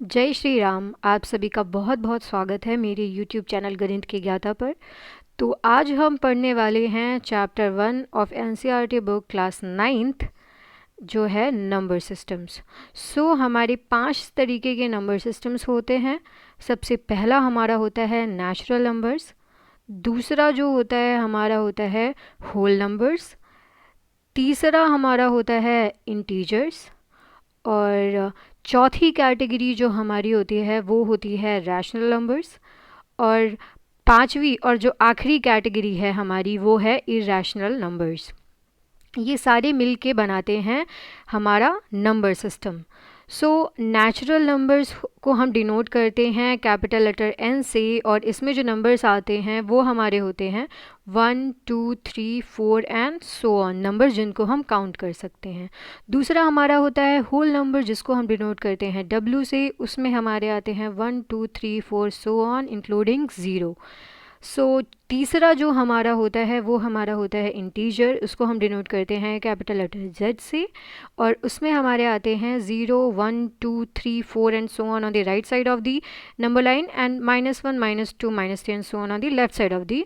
जय श्री राम। आप सभी का बहुत बहुत स्वागत है मेरे YouTube चैनल गणित की ज्ञाता पर। तो आज हम पढ़ने वाले हैं chapter 1 of NCERT book class 9th, जो है नंबर सिस्टम्स। हमारे 5 तरीके के नंबर सिस्टम्स होते हैं। सबसे पहला हमारा होता है नेचुरल नंबर्स। दूसरा जो होता है हमारा होता है होल नंबर्स। तीसरा हमारा होता है इंटीजर्स। और चौथी कैटेगरी जो हमारी होती है वो होती है रैशनल नंबर्स। और पांचवी और जो आखिरी कैटेगरी है हमारी वो है इरैशनल नंबर्स। ये सारे मिलके बनाते हैं हमारा नंबर सिस्टम। नेचुरल नंबर्स को हम डिनोट करते हैं कैपिटल लेटर एन से, और इसमें जो नंबर्स आते हैं वो हमारे होते हैं 1 2 3 4 एंड सो ऑन, नंबर्स जिनको हम काउंट कर सकते हैं। दूसरा हमारा होता है होल नंबर, जिसको हम डिनोट करते हैं डब्ल्यू से। उसमें हमारे आते हैं 1 2 3 4 सो ऑन इंक्लूडिंग ज़ीरो। तीसरा जो हमारा होता है वो हमारा होता है इंटीजर, उसको हम डिनोट करते हैं कैपिटल लेटर जेड से। और उसमें हमारे आते हैं 0 1 2 3 4 and so on the right side of the number line, and -1 -2 -3 and so on the left side of the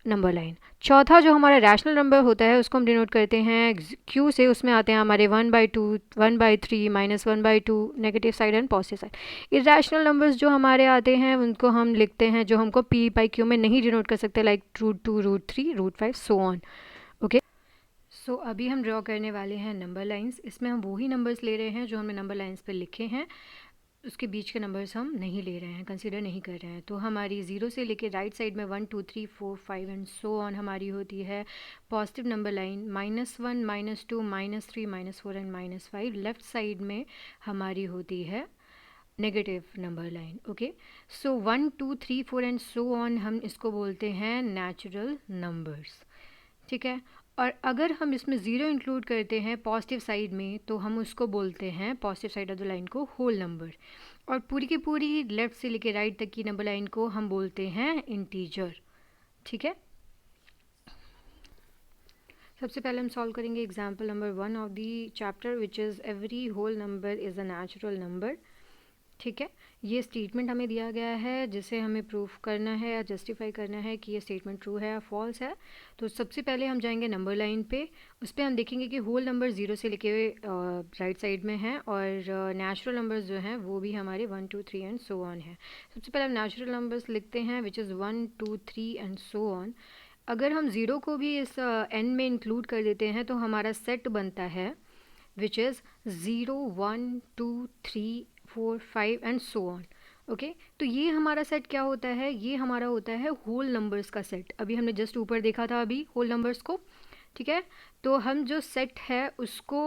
number line. चौथा जो हमारा रैशनल नंबर होता है उसको हम डिनोट करते हैं क्यू से। उसमें आते हैं हमारे 1/2 1/3 -1/2 negative side and positive side. Irrational numbers जो हमारे आते हैं उनको हम लिखते हैं, जो हमको p/q में नहीं डिनोट कर सकते, लाइक √2 √3 √5 सो ऑन। ओके, अभी हम ड्रॉ करने वाले हैं नंबर लाइंस। इसमें हम वही नंबर्स ले रहे हैं जो हमने नंबर लाइंस पे लिखे हैं, उसके बीच के नंबर्स हम नहीं ले रहे हैं, कंसीडर नहीं कर रहे हैं। तो हमारी 0 से लेके राइट साइड में 1 2 3 4 5 एंड सो ऑन हमारी होती है positive number line. -1 -2 -3 -4 and -5 left side में हमारी होती है negative number line. Okay, 1 2 3 4 and so on हम इसको बोलते हैं नेचुरल नंबर्स। ठीक है। और अगर हम इसमें ज़ीरो इंक्लूड करते हैं पॉजिटिव साइड में तो हम उसको बोलते हैं positive side of the line को होल नंबर। और पूरी की पूरी लेफ़्ट से लेके राइट तक की नंबर लाइन को हम बोलते हैं इंटीजर। ठीक है। सबसे पहले हम सॉल्व करेंगे example number 1 of the chapter, which is every whole number is a natural number. ठीक है। ये स्टेटमेंट हमें दिया गया है जिसे हमें प्रूफ करना है या जस्टिफाई करना है कि ये स्टेटमेंट ट्रू है या फॉल्स है। तो सबसे पहले हम जाएंगे नंबर लाइन पे। उस पर हम देखेंगे कि होल नंबर 0 से लेके राइट साइड में हैं, और नेचुरल नंबर्स जो हैं वो भी हमारे 1 2 3 एंड सो ऑन है। सबसे पहले हम नेचुरल नंबर्स लिखते हैं, which is 1 2 3 and so on. अगर हम ज़ीरो को भी इस एन में इंक्लूड कर देते हैं तो हमारा सेट बनता है, which is 0 1 2 3 4 5 and so on. Okay, तो ये हमारा सेट क्या होता है? ये हमारा होता है होल नंबर्स का सेट। अभी हमने जस्ट ऊपर देखा था अभी होल नंबर्स को। ठीक है, तो हम जो सेट है उसको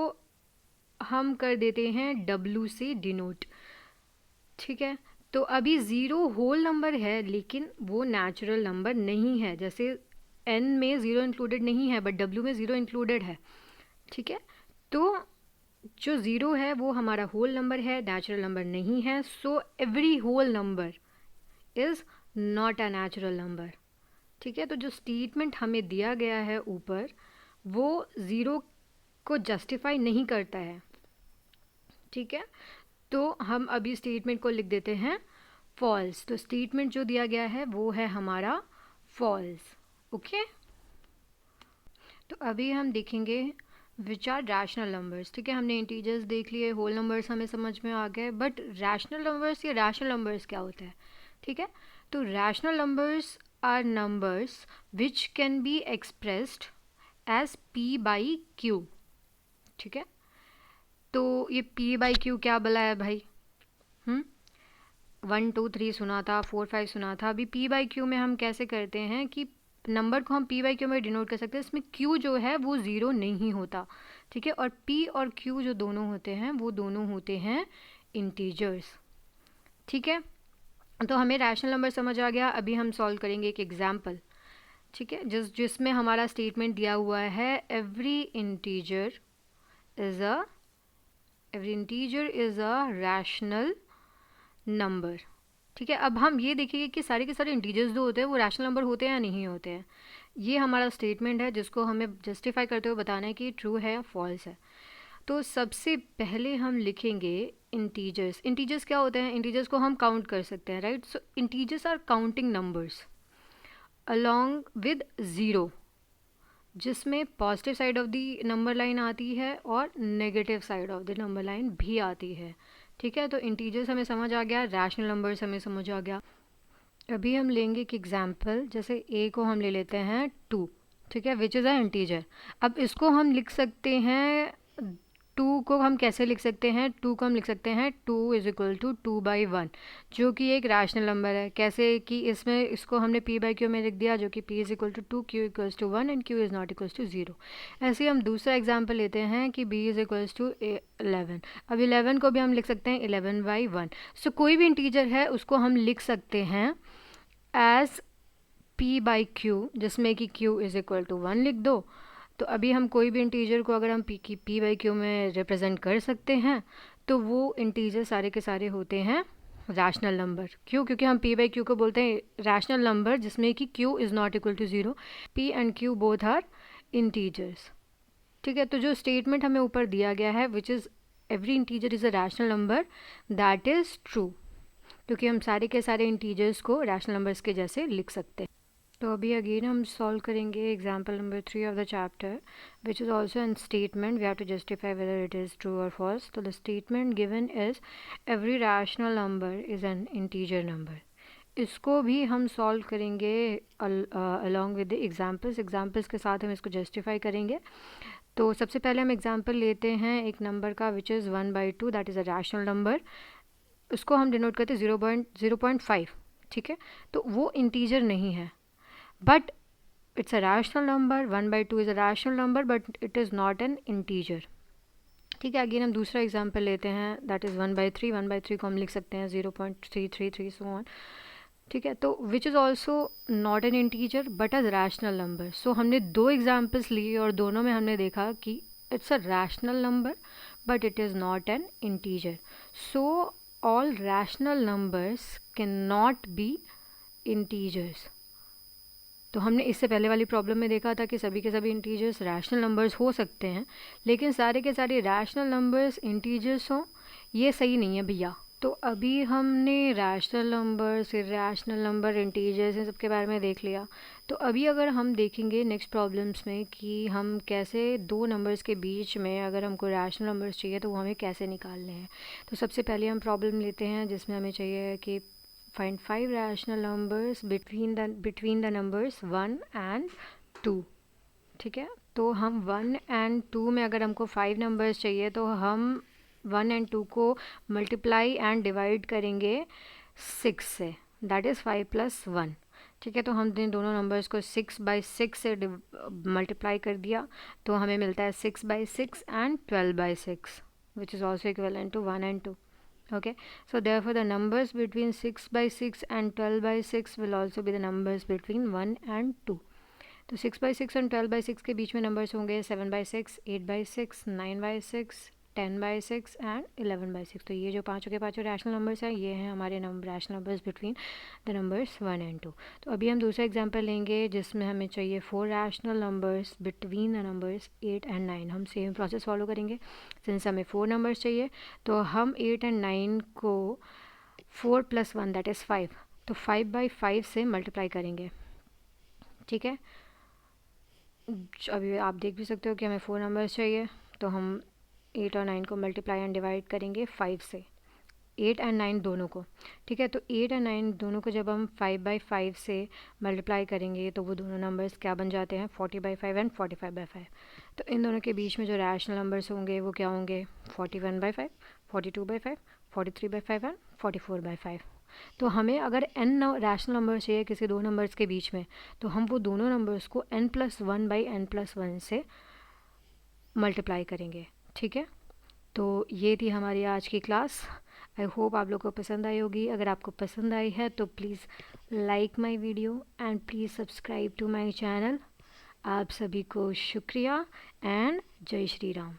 हम कर देते हैं W से डिनोट। ठीक है, तो अभी 0 होल नंबर है लेकिन वो नेचुरल नंबर नहीं है। जैसे N में 0 इंक्लूडेड नहीं है बट W में 0 इंक्लूडेड है। ठीक है, तो जो ज़ीरो है वो हमारा होल नंबर है, नेचुरल नंबर नहीं है। So every whole number is not a natural number. ठीक है, तो जो स्टेटमेंट हमें दिया गया है ऊपर वो ज़ीरो को जस्टिफाई नहीं करता है। ठीक है, तो हम अभी स्टेटमेंट को लिख देते हैं फॉल्स। तो स्टेटमेंट जो दिया गया है वो है हमारा फॉल्स। ओके, तो अभी हम देखेंगे विच आर रैशनल नंबर्स। ठीक है, हमने इंटीजर्स देख लिए, होल नंबर्स हमें समझ में आ गए, बट रैशनल नंबर्स या रैशनल नंबर्स क्या होता है? ठीक है, तो rational numbers are numbers which can be expressed as p/q। ठीक है, तो ये p/q क्या बोला है भाई? 1 2 3 सुना था, 4 5 सुना था। अभी p/q में हम कैसे करते हैं कि नंबर को हम p/q में डिनोट कर सकते हैं। इसमें q जो है वो ज़ीरो नहीं होता। ठीक है, और p और q जो दोनों होते हैं वो दोनों होते हैं इंटीजर्स। ठीक है, तो हमें रैशनल नंबर समझ आ गया। अभी हम सॉल्व करेंगे एक एग्जाम्पल। ठीक है, जिसमें हमारा स्टेटमेंट दिया हुआ है every integer is a rational number. ठीक है, अब हम ये देखेंगे कि सारे के सारे इंटीजर्स जो होते हैं वो रैशनल नंबर होते हैं या नहीं होते हैं। ये हमारा स्टेटमेंट है जिसको हमें जस्टिफाई करते हुए बताना है कि ट्रू है या फॉल्स है। तो सबसे पहले हम लिखेंगे इंटीजर्स। इंटीजर्स क्या होते हैं? इंटीजर्स को हम काउंट कर सकते हैं, right? So integers are counting numbers along with zero, जिसमें positive side of the number line आती है और negative side of the number line भी आती है। ठीक है, तो इंटीजर्स हमें समझ आ गया, रैशनल नंबर्स हमें समझ आ गया। अभी हम लेंगे एक एग्जाम्पल, जैसे ए को हम ले लेते हैं 2, ठीक है, विच इज़ अ इंटीजर। अब इसको हम लिख सकते हैं, 2 को हम कैसे लिख सकते हैं? 2 को हम लिख सकते हैं 2 इज इक्वल टू 2/1, जो कि एक रैशनल नंबर है। कैसे कि इसमें इसको हमने p/q में लिख दिया, जो कि p is equal to 2, q equals to 1 and q is not equals to 0। ऐसे ही हम दूसरा एग्जाम्पल लेते हैं कि b इज इक्वल्स टू 11। अब 11 को भी हम लिख सकते हैं 11/1। सो कोई भी इंटीजर है उसको हम लिख सकते हैं एज p/q, जिसमें कि q इज इक्वल टू 1 लिख दो। तो अभी हम कोई भी इंटीजर को अगर हम p/q में रिप्रेजेंट कर सकते हैं तो वो इंटीजर सारे के सारे होते हैं रैशनल नंबर। क्यों? क्योंकि हम p/q को बोलते हैं रैशनल नंबर जिसमें कि q is not equal to 0। p and q both are integers. ठीक है, तो जो स्टेटमेंट हमें ऊपर दिया गया है विच is every integer is a rational number, that is true, क्योंकि हम सारे के सारे इंटीजर्स को रैशनल नंबर्स के जैसे लिख सकते हैं। तो अभी अगेन हम सॉल्व करेंगे example number 3 of the chapter, which is also an statement. We have to justify whether it is true और फॉल्स। तो the statement given is every rational number is an integer number. इसको भी हम solve करेंगे along with the examples के साथ हम इसको जस्टिफाई करेंगे। तो सबसे पहले हम एग्जाम्पल लेते हैं एक नंबर का which is 1/2, that is a rational number. उसको हम डिनोट करते हैं 0.5, ठीक है। तो वो इंटीजर नहीं है, but it's a rational number. 1/2 is a rational number, but it is not an integer। ठीक है, अगेन हम दूसरा एग्जाम्पल लेते हैं, दैट इज़ 1/3। 1/3 को हम लिख सकते हैं 0.333 सो ऑन। ठीक है, तो which is also not an integer but a rational number. So हमने दो एग्जाम्पल्स लिए और दोनों में हमने देखा कि it's a rational number but it is not an integer. So all rational numbers can not be integers. तो हमने इससे पहले वाली प्रॉब्लम में देखा था कि सभी के सभी इंटीजर्स रैशनल नंबर्स हो सकते हैं, लेकिन सारे के सारे रैशनल नंबर्स इंटीजर्स हों ये सही नहीं है भैया। तो अभी हमने rational numbers, irrational number, integers in सब के बारे में देख लिया। तो अभी अगर हम देखेंगे नेक्स्ट प्रॉब्लम्स में कि हम कैसे दो नंबर्स के बीच में अगर हमको रैशनल नंबर्स चाहिए तो वो हमें कैसे निकालने हैं। तो सबसे पहले हम प्रॉब्लम लेते हैं जिसमें हमें चाहिए कि find 5 rational numbers between the numbers 1 and 2। ठीक है, तो हम 1 and 2 में अगर हमको 5 नंबर्स चाहिए तो हम 1 and 2 को मल्टीप्लाई एंड डिवाइड करेंगे 6 से, दैट इज़ 5 + 1। ठीक है, तो हमने दोनों नंबर्स को 6/6 से मल्टीप्लाई कर दिया तो हमें मिलता है 6/6 and 12/6 which is also equivalent to 1 and 2। Okay, so therefore the numbers between 6/6 and 12/6 will also be the numbers between 1 and 2। तो 6/6 और 12/6 के बीच में नंबर्स होंगे 7/6, 8/6, 9/6, 10/6 एंड 11/6। तो ये जो पाँचों के पाँचों रैशनल नंबर्स हैं ये हैं हमारे rational numbers between the numbers 1 and 2। तो अभी हम दूसरा एग्जांपल लेंगे जिसमें हमें चाहिए 4 rational numbers between the numbers 8 and 9। हम सेम प्रोसेस फॉलो करेंगे। सिंस हमें 4 नंबर्स चाहिए तो हम 8 and 9 को 4 + 1 दैट इज़ 5, तो 5/5 से मल्टीप्लाई करेंगे। ठीक है, अभी आप देख भी सकते हो कि हमें 4 नंबर्स चाहिए तो हम 8 और 9 को मल्टीप्लाई एंड डिवाइड करेंगे 5 से, 8 and 9 दोनों को। ठीक है, तो 8 and 9 दोनों को जब हम 5/5 से मल्टीप्लाई करेंगे तो वो दोनों नंबर्स क्या बन जाते हैं 40/5 एंड 45/5। तो इन दोनों के बीच में जो रैशनल नंबर्स होंगे वो क्या होंगे 41/5, 42/5, 43/5 एंड 44/5। तो हमें अगर n रैशनल नंबर चाहिए किसी दो नंबर्स के बीच में तो हम वो दोनों नंबर्स को n+1/n+1 से मल्टीप्लाई करेंगे। ठीक है, तो ये थी हमारी आज की क्लास। आई होप आप लोग को पसंद आई होगी। अगर आपको पसंद आई है तो please like my video and please subscribe to my channel. आप सभी को शुक्रिया एंड जय श्री राम।